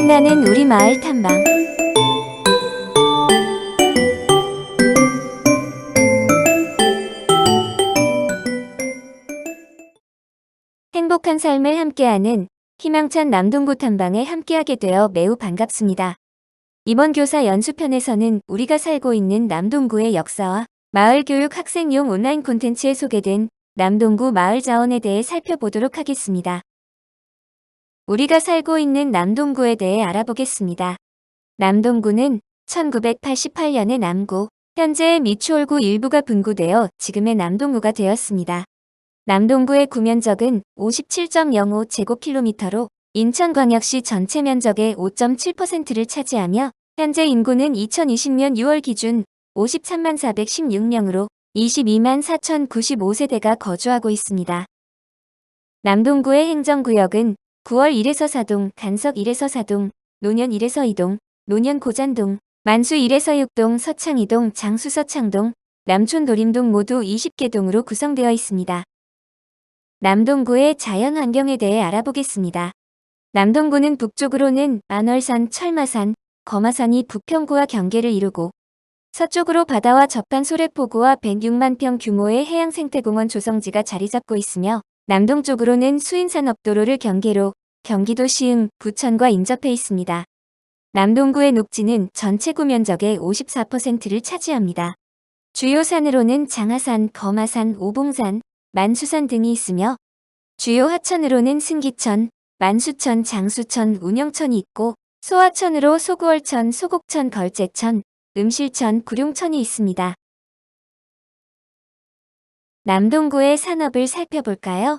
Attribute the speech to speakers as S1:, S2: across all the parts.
S1: 빛나는 우리 마을 탐방. 행복한 삶을 함께하는 희망찬 남동구 탐방에 함께하게 되어 매우 반갑습니다. 이번 교사 연수편에서는 우리가 살고 있는 남동구의 역사와 마을교육 학생용 온라인 콘텐츠에 소개된 남동구 마을 자원에 대해 살펴보도록 하겠습니다. 우리가 살고 있는 남동구에 대해 알아보겠습니다. 남동구는 1988년에 남구, 현재의 미추홀구 일부가 분구되어 지금의 남동구가 되었습니다. 남동구의 구면적은 57.05제곱킬로미터로 인천광역시 전체 면적의 5.7%를 차지하며 현재 인구는 2020년 6월 기준 53만 416명으로 22만 4,095세대가 거주하고 있습니다. 남동구의 행정구역은 9월 1에서 4동, 간석 1에서 4동, 노년 1에서 2동, 노년 고잔동, 만수 1에서 6동, 서창 2동, 장수 서창동, 남촌 도림동 모두 20개 동으로 구성되어 있습니다. 남동구의 자연환경에 대해 알아보겠습니다. 남동구는 북쪽으로는 안월산, 철마산, 거마산이 부평구와 경계를 이루고 서쪽으로 바다와 접한 소래포구와 106만 평 규모의 해양생태공원 조성지가 자리잡고 있으며 남동쪽으로는 수인산업도로를 경계로 경기도 시흥, 부천과 인접해 있습니다. 남동구의 녹지는 전체 구면적의 54%를 차지합니다. 주요 산으로는 장하산, 거마산, 오봉산, 만수산 등이 있으며 주요 하천으로는 승기천, 만수천, 장수천, 운영천이 있고 소하천으로 소구월천, 소곡천, 걸제천, 음실천, 구룡천이 있습니다. 남동구의 산업을 살펴볼까요?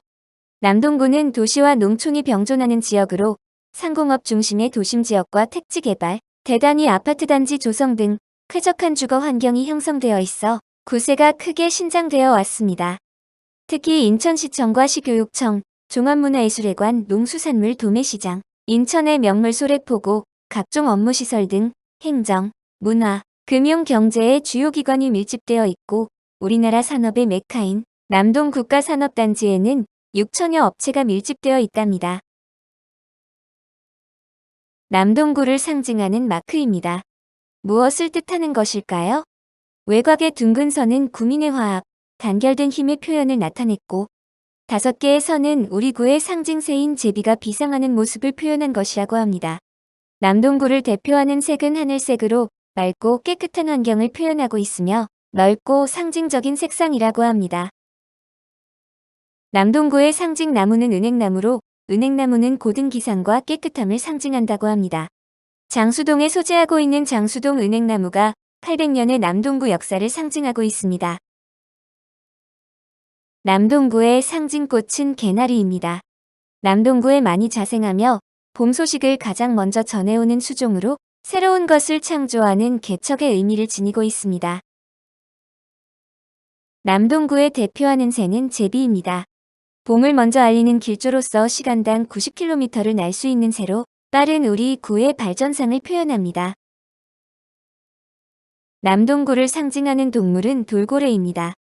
S1: 남동구는 도시와 농촌이 병존하는 지역으로 상공업 중심의 도심지역과 택지개발, 대단위 아파트단지 조성 등 쾌적한 주거 환경이 형성되어 있어 구세가 크게 신장되어 왔습니다. 특히 인천시청과 시교육청, 종합문화예술회관, 농수산물 도매시장, 인천의 명물 소래포구, 각종 업무시설 등 행정, 문화, 금융, 경제의 주요 기관이 밀집되어 있고 우리나라 산업의 메카인 남동 국가산업단지에는 6천여 업체가 밀집되어 있답니다. 남동구를 상징하는 마크입니다. 무엇을 뜻하는 것일까요? 외곽의 둥근 선은 구민의 화합, 단결된 힘의 표현을 나타냈고 5개의 선은 우리 구의 상징새인 제비가 비상하는 모습을 표현한 것이라고 합니다. 남동구를 대표하는 색은 하늘색으로 맑고 깨끗한 환경을 표현하고 있으며 넓고 상징적인 색상이라고 합니다. 남동구의 상징 나무는 은행나무로 은행나무는 고든 기상과 깨끗함을 상징한다고 합니다. 장수동에 소재하고 있는 장수동 은행나무가 800년의 남동구 역사를 상징하고 있습니다. 남동구의 상징꽃은 개나리입니다. 남동구에 많이 자생하며 봄 소식을 가장 먼저 전해오는 수종으로 새로운 것을 창조하는 개척의 의미를 지니고 있습니다. 남동구의 대표하는 새는 제비입니다. 봄을 먼저 알리는 길조로서 시간당 90km를 날 수 있는 새로 빠른 우리 구의 발전상을 표현합니다. 남동구를 상징하는 동물은 돌고래입니다.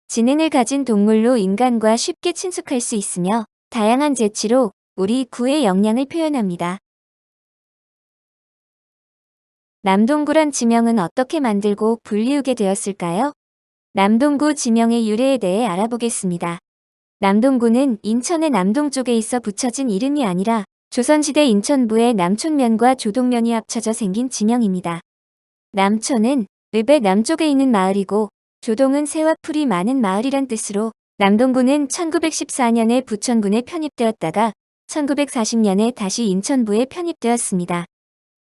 S1: 지능을 가진 동물로 인간과 쉽게 친숙할 수 있으며 다양한 재치로 우리 구의 역량을 표현합니다. 남동구란 지명은 어떻게 만들고 불리우게 되었을까요? 남동구 지명의 유래에 대해 알아보겠습니다. 남동구는 인천의 남동쪽에 있어 붙여진 이름이 아니라 조선시대 인천부의 남촌면과 조동면이 합쳐져 생긴 지명입니다. 남촌은 읍의 남쪽에 있는 마을이고 조동은 새와 풀이 많은 마을이란 뜻으로 남동구는 1914년에 부천군에 편입되었다가 1940년에 다시 인천부에 편입되었습니다.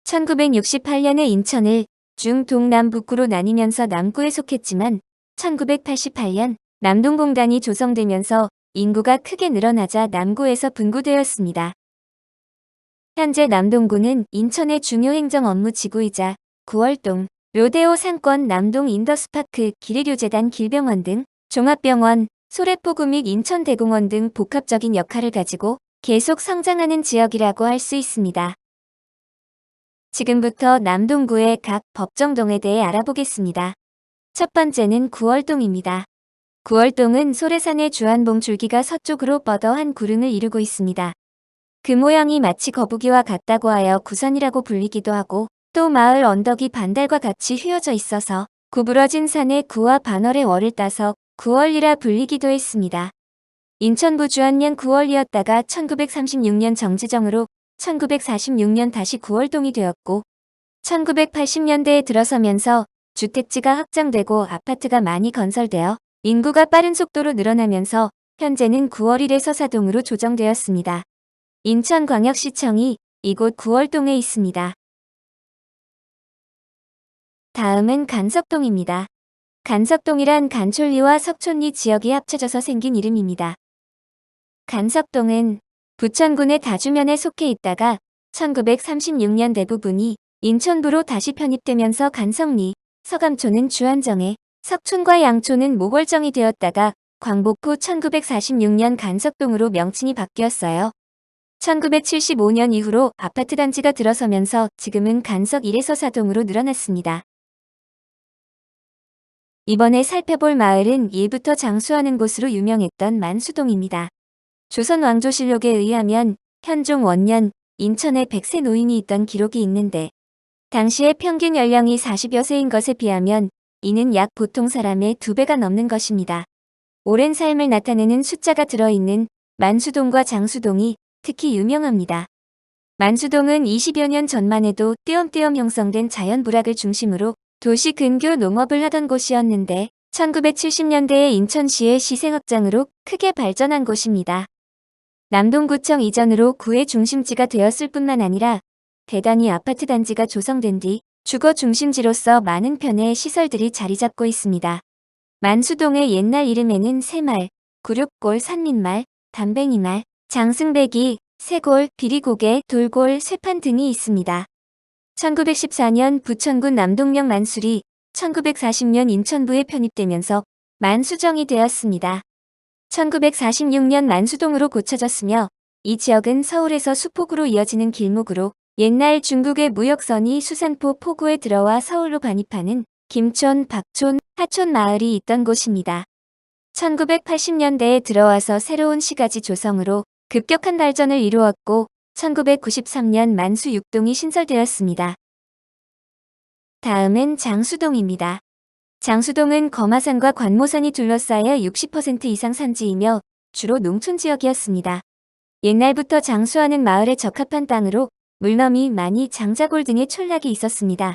S1: 1968년에 인천을 중, 동, 남, 북구로 나뉘면서 남구에 속했지만 1988년 남동공단이 조성되면서 인구가 크게 늘어나자 남구에서 분구되었습니다. 현재 남동구는 인천의 중요 행정 업무 지구이자 구월동, 로데오 상권, 남동 인더스파크, 기르료재단 길병원 등 종합병원, 소래포구 및 인천대공원 등 복합적인 역할을 가지고 계속 성장하는 지역이라고 할 수 있습니다. 지금부터 남동구의 각 법정동에 대해 알아보겠습니다. 첫 번째는 구월동입니다. 구월동은 소래산의 주안봉 줄기가 서쪽으로 뻗어 한 구릉을 이루고 있습니다. 그 모양이 마치 거북이와 같다고 하여 구선이라고 불리기도 하고 또 마을 언덕이 반달과 같이 휘어져 있어서 구부러진 산에 구와 반월의 월을 따서 구월리라 불리기도 했습니다. 인천부 주안면 구월리였다가 1936년 정지정으로 1946년 다시 구월동이 되었고 1980년대에 들어서면서 주택지가 확장되고 아파트가 많이 건설되어 인구가 빠른 속도로 늘어나면서 현재는 구월일의 서사동으로 조정되었습니다. 인천광역시청이 이곳 구월동에 있습니다. 다음은 간석동입니다. 간석동이란 간촌리와 석촌리 지역이 합쳐져서 생긴 이름입니다. 간석동은 부천군의 다주면에 속해 있다가 1936년 대부분이 인천부로 다시 편입되면서 간석리, 서감촌은 주안정에, 석촌과 양촌은 모골정이 되었다가 광복 후 1946년 간석동으로 명칭이 바뀌었어요. 1975년 이후로 아파트 단지가 들어서면서 지금은 간석 1에서 사동으로 늘어났습니다. 이번에 살펴볼 마을은 예부터 장수하는 곳으로 유명했던 만수동입니다. 조선 왕조실록에 의하면 현종 원년 인천에 100세 노인이 있던 기록이 있는데 당시의 평균 연령이 40여 세인 것에 비하면 이는 약 보통 사람의 2배가 넘는 것입니다. 오랜 삶을 나타내는 숫자가 들어있는 만수동과 장수동이 특히 유명합니다. 만수동은 20여 년 전만 해도 띄엄띄엄 형성된 자연 부락을 중심으로 도시 근교 농업을 하던 곳이었는데 1970년대에 인천시의 시생 확장으로 크게 발전한 곳입니다. 남동구청 이전으로 구의 중심지가 되었을 뿐만 아니라 대단히 아파트 단지가 조성된 뒤 주거 중심지로서 많은 편의 시설들이 자리 잡고 있습니다. 만수동의 옛날 이름에는 새말, 구륙골, 산민말, 담뱅이말, 장승배기, 새골, 비리고개, 돌골, 쇠판 등이 있습니다. 1914년 부천군 남동면 만술이 1940년 인천부에 편입되면서 만수정이 되었습니다. 1946년 만수동으로 고쳐졌으며 이 지역은 서울에서 수포구로 이어지는 길목으로 옛날 중국의 무역선이 수산포 포구에 들어와 서울로 반입하는 김촌, 박촌, 하촌 마을이 있던 곳입니다. 1980년대에 들어와서 새로운 시가지 조성으로 급격한 발전을 이루었고 1993년 만수 6동이 신설되었습니다. 다음은 장수동입니다. 장수동은 거마산과 관모산이 둘러싸여 60% 이상 산지이며 주로 농촌지역이었습니다. 옛날부터 장수하는 마을에 적합한 땅으로 물넘이, 많이, 장자골 등의 촌락이 있었습니다.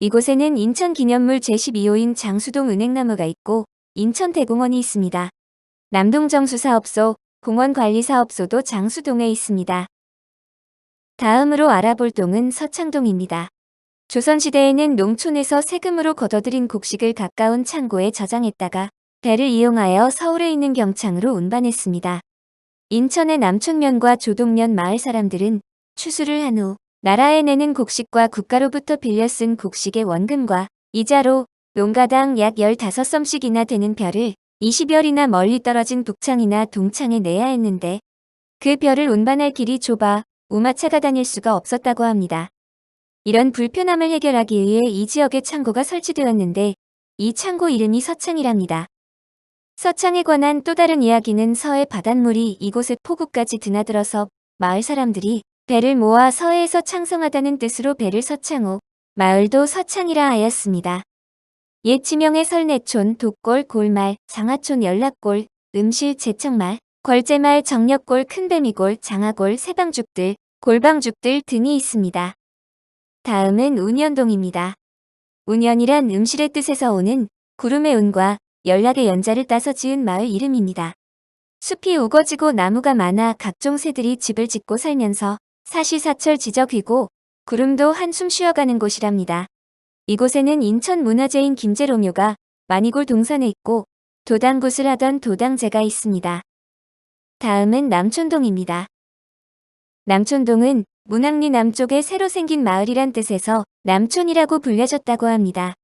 S1: 이곳에는 인천기념물 제12호인 장수동 은행나무가 있고 인천대공원이 있습니다. 남동정수사업소, 공원관리사업소도 장수동에 있습니다. 다음으로 알아볼 동은 서창동입니다. 조선시대에는 농촌에서 세금으로 걷어들인 곡식을 가까운 창고에 저장했다가 배를 이용하여 서울에 있는 경창으로 운반했습니다. 인천의 남촌면과 조동면 마을 사람들은 추수를 한 후 나라에 내는 곡식과 국가로부터 빌려 쓴 곡식의 원금과 이자로 농가당 약 15섬씩이나 되는 벼를 20열이나 멀리 떨어진 북창이나 동창에 내야 했는데 그 벼를 운반할 길이 좁아 우마차가 다닐 수가 없었다고 합니다. 이런 불편함을 해결하기 위해 이 지역에 창고가 설치되었는데 이 창고 이름이 서창이랍니다. 서창에 관한 또 다른 이야기는 서해 바닷물이 이곳에 포구까지 드나들어서 마을 사람들이 배를 모아 서해에서 창성하다는 뜻으로 배를 서창호, 마을도 서창이라 하였습니다. 옛 지명의 설내촌, 독골, 골말, 장하촌, 연락골, 음실, 제청말, 걸제말, 정력골, 큰배미골, 장하골, 새방죽들, 골방죽들 등이 있습니다. 다음은 운현동입니다. 운현이란 음실의 뜻에서 오는 구름의 운과 연락의 연자를 따서 지은 마을 이름입니다. 숲이 우거지고 나무가 많아 각종 새들이 집을 짓고 살면서 사시사철 지저귀고 구름도 한숨 쉬어가는 곳이랍니다. 이곳에는 인천 문화재인 김제로묘가 마니골 동산에 있고 도당굿을 하던 도당제가 있습니다. 다음은 남촌동입니다. 남촌동은 문학리 남쪽에 새로 생긴 마을이란 뜻에서 남촌이라고 불려졌다고 합니다.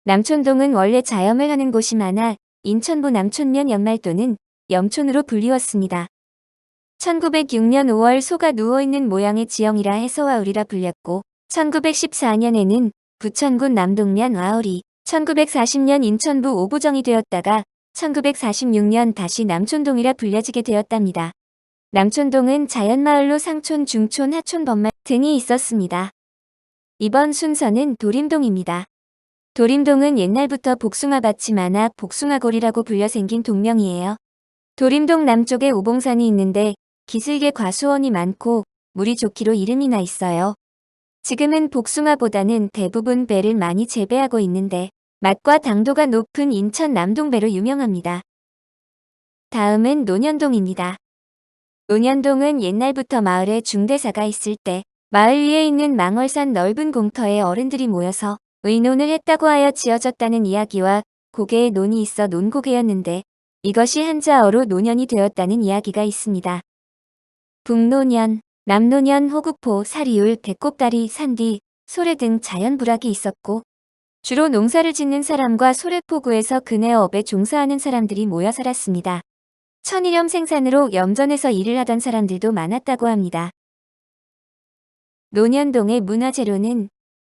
S1: 남촌동은 원래 자염을 하는 곳이 많아 인천부 남촌면 연말도는 염촌으로 불리웠습니다. 1906년 5월 소가 누워있는 모양의 지형이라 해서와우리라 불렸고 1914년에는 부천군 남동면 와우리, 1940년 인천부 오보정이 되었다가 1946년 다시 남촌동이라 불려지게 되었답니다. 남촌동은 자연마을로 상촌, 중촌, 하촌, 번말 등이 있었습니다. 이번 순서는 도림동입니다. 도림동은 옛날부터 복숭아밭이 많아 복숭아골이라고 불려 생긴 동명이에요. 도림동 남쪽에 오봉산이 있는데 기슭에 과수원이 많고 물이 좋기로 이름이 나 있어요. 지금은 복숭아보다는 대부분 배를 많이 재배하고 있는데 맛과 당도가 높은 인천 남동배로 유명합니다. 다음은 논현동입니다. 논현동은 옛날부터 마을에 중대사가 있을 때 마을 위에 있는 망월산 넓은 공터에 어른들이 모여서 의논을 했다고 하여 지어졌다는 이야기와 고개에 논이 있어 논고개였는데 이것이 한자어로 논현이 되었다는 이야기가 있습니다. 북논현, 남논현, 호국포, 사리울, 배꼽다리, 산뒤, 소래 등 자연불악이 있었고 주로 농사를 짓는 사람과 소래포구에서 근해업에 종사하는 사람들이 모여 살았습니다. 천일염 생산으로 염전에서 일을 하던 사람들도 많았다고 합니다. 논현동의 문화재로는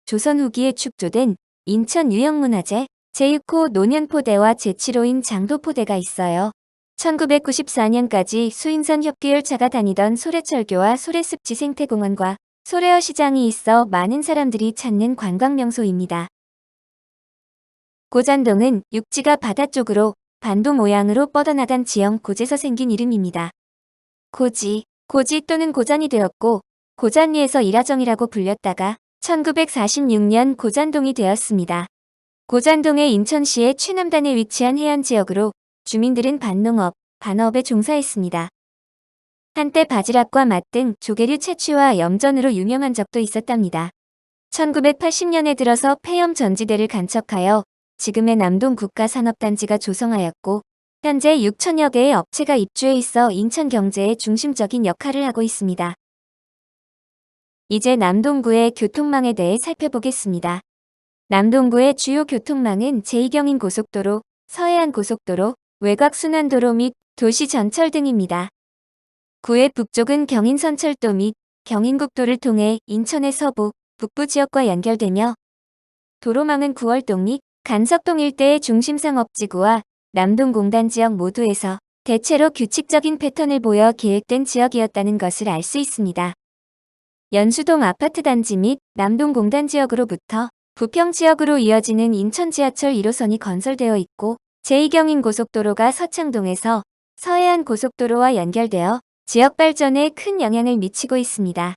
S1: 조선 후기에 축조된 인천 유형문화재, 제6호 논현포대와 제7호인 장도포대가 있어요. 1994년까지 수인선 협기열차가 다니던 소래철교와 소래습지 생태공원과 소래어 시장이 있어 많은 사람들이 찾는 관광명소입니다. 고잔동은 육지가 바다 쪽으로 반도 모양으로 뻗어나간 지형 고제서 생긴 이름입니다. 고지 또는 고잔이 되었고 고잔리에서 일화정이라고 불렸다가 1946년 고잔동이 되었습니다. 고잔동의 인천시의 최남단에 위치한 해안지역으로 주민들은 밭농업, 반업에 종사했습니다. 한때 바지락과 맛 등 조개류 채취와 염전으로 유명한 적도 있었답니다. 1980년에 들어서 폐염 전지대를 간척하여 지금의 남동 국가산업단지가 조성하였고 현재 6천여 개의 업체가 입주해 있어 인천 경제의 중심적인 역할을 하고 있습니다. 이제 남동구의 교통망에 대해 살펴보겠습니다. 남동구의 주요 교통망은 제2경인고속도로, 서해안고속도로, 외곽순환도로 및 도시전철 등입니다. 구의 북쪽은 경인선철도 및 경인국도를 통해 인천의 서부, 북부 지역과 연결되며 도로망은 구월동 및 간석동 일대의 중심상업지구와 남동공단 지역 모두에서 대체로 규칙적인 패턴을 보여 계획된 지역이었다는 것을 알 수 있습니다. 연수동 아파트단지 및 남동공단 지역으로부터 부평지역으로 이어지는 인천 지하철 1호선이 건설되어 있고 제2경인고속도로가 서창동에서 서해안고속도로와 연결되어 지역 발전에 큰 영향을 미치고 있습니다.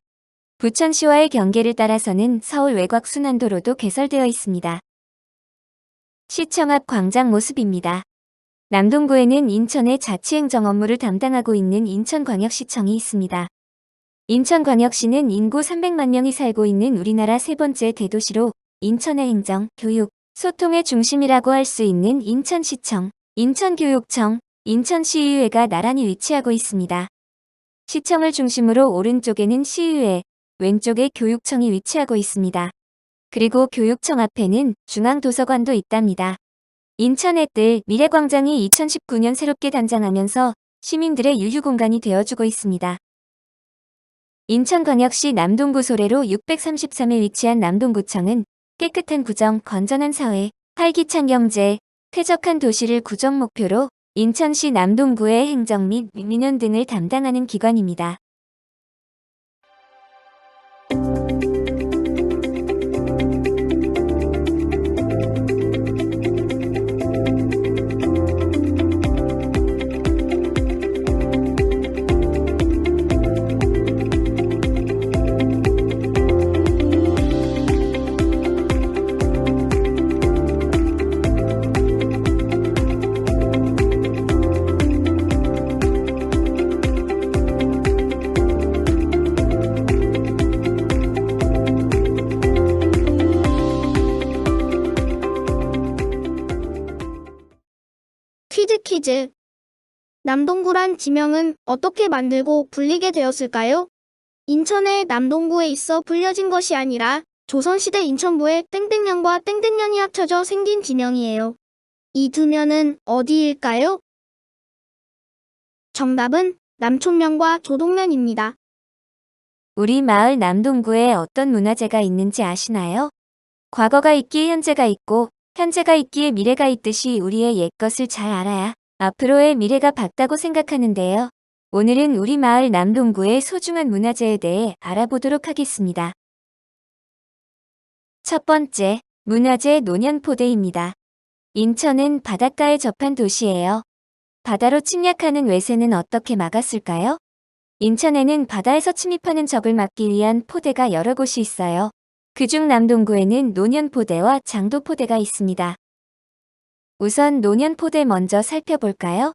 S1: 부천시와의 경계를 따라서는 서울 외곽순환도로도 개설되어 있습니다. 시청 앞 광장 모습입니다. 남동구에는 인천의 자치행정 업무를 담당하고 있는 인천광역시청이 있습니다. 인천광역시는 인구 300만 명이 살고 있는 우리나라 세 번째 대도시로 인천의 행정, 교육, 소통의 중심이라고 할 수 있는 인천시청, 인천교육청, 인천시의회가 나란히 위치하고 있습니다. 시청을 중심으로 오른쪽에는 시의회, 왼쪽에 교육청이 위치하고 있습니다. 그리고 교육청 앞에는 중앙도서관도 있답니다. 인천의 뜰 미래광장이 2019년 새롭게 단장하면서 시민들의 유휴공간이 되어주고 있습니다. 인천광역시 남동구 소래로 633에 위치한 남동구청은 깨끗한 구정, 건전한 사회, 활기찬 경제, 쾌적한 도시를 구정 목표로 인천시 남동구의 행정 및 민원 등을 담당하는 기관입니다.
S2: 퀴즈. 남동구란 지명은 어떻게 만들고 불리게 되었을까요? 인천의 남동구에 있어 불려진 것이 아니라 조선시대 인천부의 땡땡면과 땡땡면이 합쳐져 생긴 지명이에요. 이 두 면은 어디일까요? 정답은 남촌면과 조동면입니다.
S1: 우리 마을 남동구에 어떤 문화재가 있는지 아시나요? 과거가 있기에 현재가 있고 현재가 있기에 미래가 있듯이 우리의 옛것을 잘 알아야 앞으로의 미래가 밝다고 생각하는데요. 오늘은 우리 마을 남동구의 소중한 문화재에 대해 알아보도록 하겠습니다. 첫 번째, 문화재 노년포대입니다. 인천은 바닷가에 접한 도시예요. 바다로 침략하는 외세는 어떻게 막았을까요? 인천에는 바다에서 침입하는 적을 막기 위한 포대가 여러 곳이 있어요. 그중 남동구에는 노년포대와 장도포대가 있습니다. 우선 노년포대 먼저 살펴볼까요?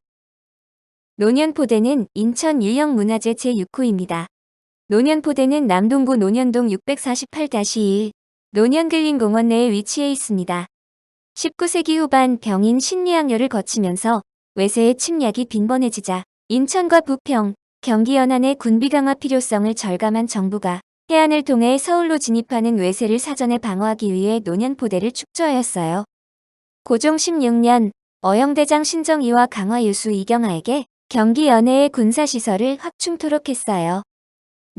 S1: 노년포대는 인천 유형문화재 제6호입니다. 노년포대는 남동구 노년동 648-1 노년근린공원 내에 위치해 있습니다. 19세기 후반 병인 신리학료를 거치면서 외세의 침략이 빈번해지자 인천과 부평, 경기 연안의 군비 강화 필요성을 절감한 정부가 해안을 통해 서울로 진입하는 외세를 사전에 방어하기 위해 노년포대를 축조하였어요. 고종 16년 어영대장 신정희와 강화유수 이경하에게 경기 연해의 군사시설을 확충토록 했어요.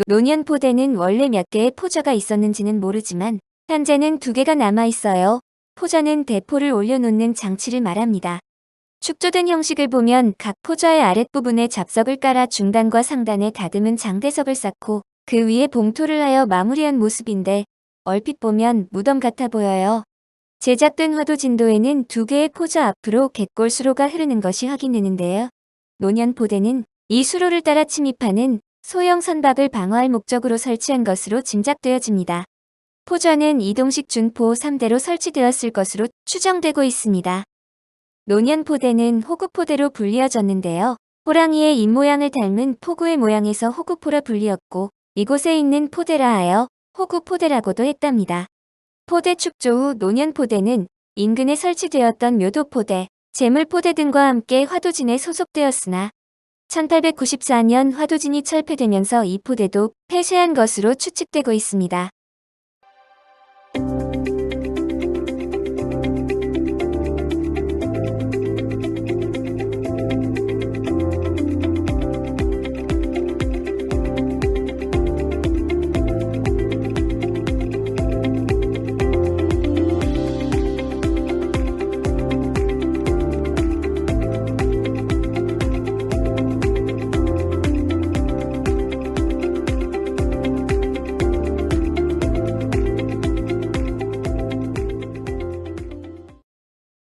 S1: 노년포대는 원래 몇 개의 포저가 있었는지는 모르지만 현재는 2개가 남아있어요. 포저는 대포를 올려놓는 장치를 말합니다. 축조된 형식을 보면 각 포저의 아랫부분에 잡석을 깔아 중단과 상단에 다듬은 장대석을 쌓고 그 위에 봉토를 하여 마무리한 모습인데 얼핏 보면 무덤 같아 보여요. 제작된 화도 진도에는 2개의 포저 앞으로 갯골 수로가 흐르는 것이 확인되는데요. 노년포대는 이 수로를 따라 침입하는 소형 선박을 방어할 목적으로 설치한 것으로 짐작되어집니다. 포저는 이동식 준포 3대로 설치되었을 것으로 추정되고 있습니다. 노년포대는 호구포대로 불리어졌는데요. 호랑이의 입모양을 닮은 포구의 모양에서 호구포라 불리었고 이곳에 있는 포대라 하여 호구포대라고도 했답니다. 포대 축조 후 노년포대는 인근에 설치되었던 묘도포대, 제물포대 등과 함께 화도진에 소속되었으나 1894년 화도진이 철폐되면서 이 포대도 폐쇄한 것으로 추측되고 있습니다.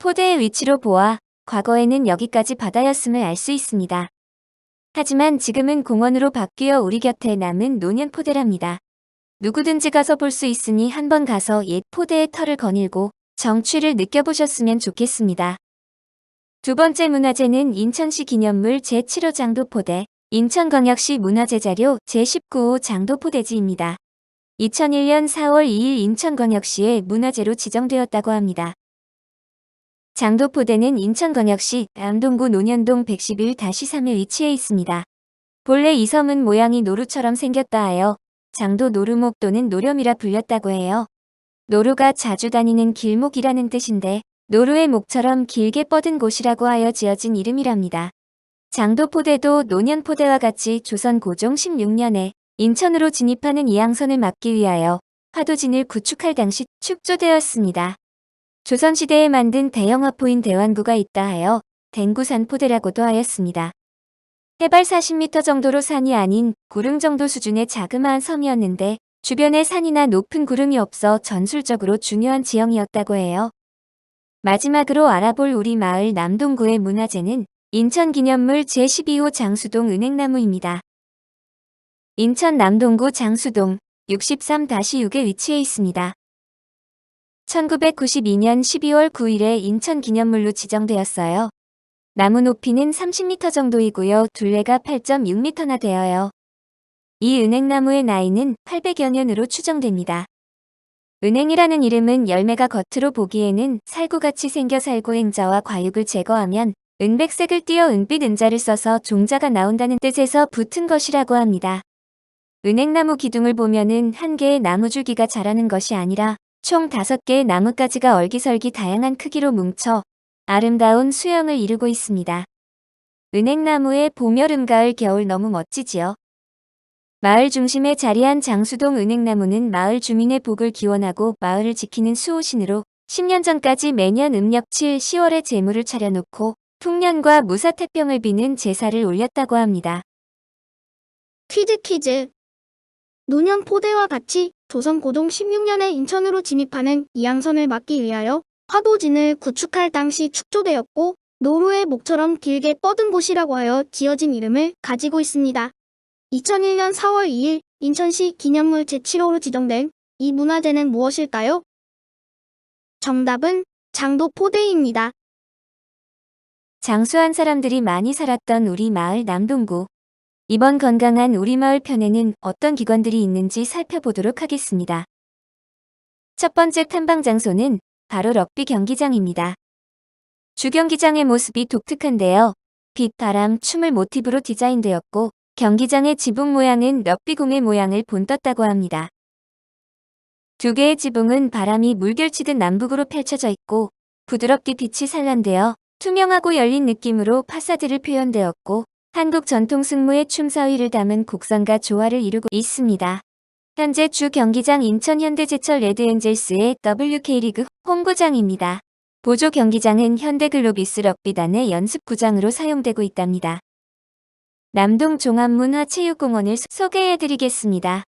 S1: 포대의 위치로 보아 과거에는 여기까지 바다였음을 알 수 있습니다. 하지만 지금은 공원으로 바뀌어 우리 곁에 남은 노년포대랍니다. 누구든지 가서 볼 수 있으니 한번 가서 옛 포대의 털을 거닐고 정취를 느껴보셨으면 좋겠습니다. 두 번째 문화재는 인천시 기념물 제7호 장도포대, 인천광역시 문화재자료 제19호 장도포대지입니다. 2001년 4월 2일 인천광역시의 문화재로 지정되었다고 합니다. 장도포대는 인천광역시 남동구 노년동 111-3에 위치해 있습니다. 본래 이 섬은 모양이 노루처럼 생겼다 하여 장도 노루목 또는 노렴이라 불렸다고 해요. 노루가 자주 다니는 길목이라는 뜻인데 노루의 목처럼 길게 뻗은 곳이라고 하여 지어진 이름이랍니다. 장도포대도 노년포대와 같이 조선 고종 16년에 인천으로 진입하는 이항선을 막기 위하여 화도진을 구축할 당시 축조되었습니다. 조선시대에 만든 대형 화포인 대환구가 있다 하여 댕구산포대라고도 하였습니다. 해발 40m 정도로 산이 아닌 구릉 정도 수준의 자그마한 섬이었는데 주변에 산이나 높은 구름이 없어 전술적으로 중요한 지형이었다고 해요. 마지막으로 알아볼 우리 마을 남동구의 문화재는 인천기념물 제12호 장수동 은행나무입니다. 인천 남동구 장수동 63-6에 위치해 있습니다. 1992년 12월 9일에 인천기념물로 지정되었어요. 나무 높이는 30m 정도이고요. 둘레가 8.6m나 되어요. 이 은행나무의 나이는 800여 년으로 추정됩니다. 은행이라는 이름은 열매가 겉으로 보기에는 살구같이 생겨 살구 행자와 과육을 제거하면 은백색을 띄어 은빛 은자를 써서 종자가 나온다는 뜻에서 붙은 것이라고 합니다. 은행나무 기둥을 보면은 한 개의 나무줄기가 자라는 것이 아니라 총 5개의 나뭇가지가 얼기설기 다양한 크기로 뭉쳐 아름다운 수영을 이루고 있습니다. 은행나무의 봄, 여름, 가을, 겨울 너무 멋지지요. 마을 중심에 자리한 장수동 은행나무는 마을 주민의 복을 기원하고 마을을 지키는 수호신으로 10년 전까지 매년 음력 7, 10월에 제물을 차려놓고 풍년과 무사태평을 비는 제사를 올렸다고 합니다.
S2: 퀴즈. 노년 포대와 같이 조선 고종 16년에 인천으로 진입하는 이항선을 막기 위하여 화도진을 구축할 당시 축조되었고 노루의 목처럼 길게 뻗은 곳이라고 하여 지어진 이름을 가지고 있습니다. 2001년 4월 2일 인천시 기념물 제7호로 지정된 이 문화재는 무엇일까요? 정답은 장도포대입니다.
S1: 장수한 사람들이 많이 살았던 우리 마을 남동구. 이번 건강한 우리 마을 편에는 어떤 기관들이 있는지 살펴보도록 하겠습니다. 첫 번째 탐방 장소는 바로 럭비 경기장입니다. 주경기장의 모습이 독특한데요. 빛, 바람, 춤을 모티브로 디자인되었고 경기장의 지붕 모양은 럭비공의 모양을 본떴다고 합니다. 두 개의 지붕은 바람이 물결치듯 남북으로 펼쳐져 있고 부드럽게 빛이 산란되어 투명하고 열린 느낌으로 파사드를 표현되었고 한국 전통 승무의 춤사위를 담은 곡선과 조화를 이루고 있습니다. 현재 주 경기장 인천 현대제철 레드엔젤스의 WK리그 홈구장입니다. 보조 경기장은 현대글로비스 럭비단의 연습구장으로 사용되고 있답니다. 남동 종합문화체육공원을 소개해드리겠습니다.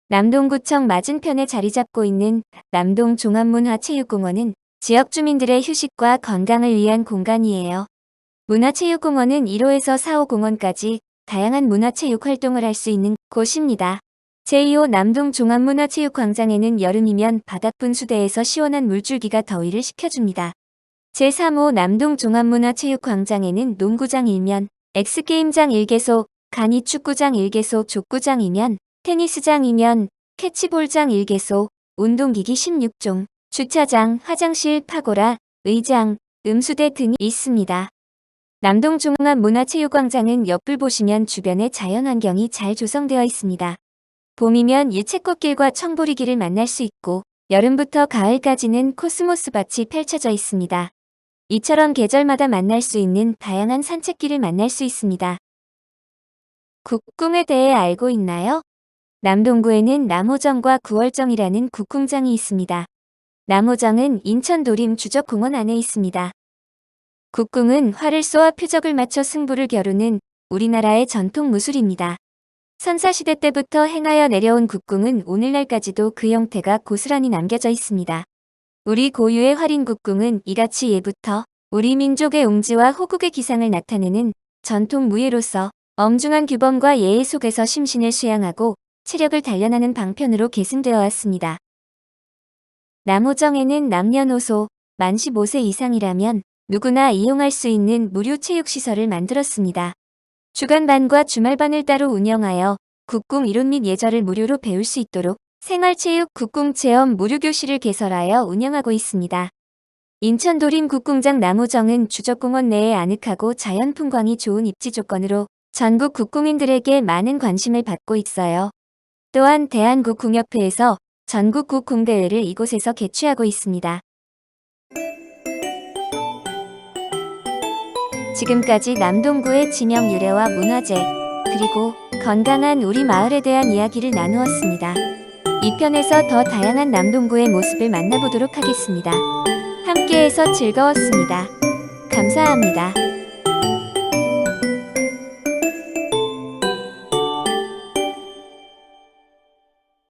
S1: 남동구청 맞은편에 자리 잡고 있는 남동 종합문화체육공원은 지역 주민들의 휴식과 건강을 위한 공간이에요. 문화체육공원은 1호에서 4호 공원까지 다양한 문화체육 활동을 할 수 있는 곳입니다. 제2호 남동 종합문화체육광장에는 여름이면 바닥분수대에서 시원한 물줄기가 더위를 식혀줍니다. 제3호 남동 종합문화체육광장에는 농구장 1면, 엑스게임장 1개소, 간이축구장 1개소, 족구장 2면, 테니스장 2면, 캐치볼장 1개소, 운동기기 16종, 주차장, 화장실, 파고라, 의장, 음수대 등이 있습니다. 남동종합문화체육광장은 옆을 보시면 주변의 자연환경이 잘 조성되어 있습니다. 봄이면 유채꽃길과 청보리길을 만날 수 있고 여름부터 가을까지는 코스모스 밭이 펼쳐져 있습니다. 이처럼 계절마다 만날 수 있는 다양한 산책길을 만날 수 있습니다. 국궁에 대해 알고 있나요? 남동구에는 남호정과 구월정이라는 국궁장이 있습니다. 남호정은 인천 도림 주적공원 안에 있습니다. 국궁은 활을 쏘아 표적을 맞춰 승부를 겨루는 우리나라의 전통 무술입니다. 선사시대 때부터 행하여 내려온 국궁은 오늘날까지도 그 형태가 고스란히 남겨져 있습니다. 우리 고유의 활인 국궁은 이같이 예부터 우리 민족의 웅지와 호국의 기상을 나타내는 전통 무예로서 엄중한 규범과 예의 속에서 심신을 수양하고 체력을 단련하는 방편으로 계승되어 왔습니다. 남호정에는 남녀노소 만 15세 이상이라면 누구나 이용할 수 있는 무료 체육시설을 만들었습니다. 주간반과 주말반을 따로 운영하여 국궁 이론 및 예절을 무료로 배울 수 있도록 생활체육 국궁체험 무료교실을 개설하여 운영하고 있습니다. 인천 도림 국궁장 남호정은 주적공원 내에 아늑하고 자연 풍광이 좋은 입지 조건으로 전국 국궁인들에게 많은 관심을 받고 있어요. 또한 대한국궁협회에서 전국 국궁대회를 이곳에서 개최하고 있습니다. 지금까지 남동구의 지명 유래와 문화재, 그리고 건강한 우리 마을에 대한 이야기를 나누었습니다. 2편에서 더 다양한 남동구의 모습을 만나보도록 하겠습니다. 함께해서 즐거웠습니다. 감사합니다.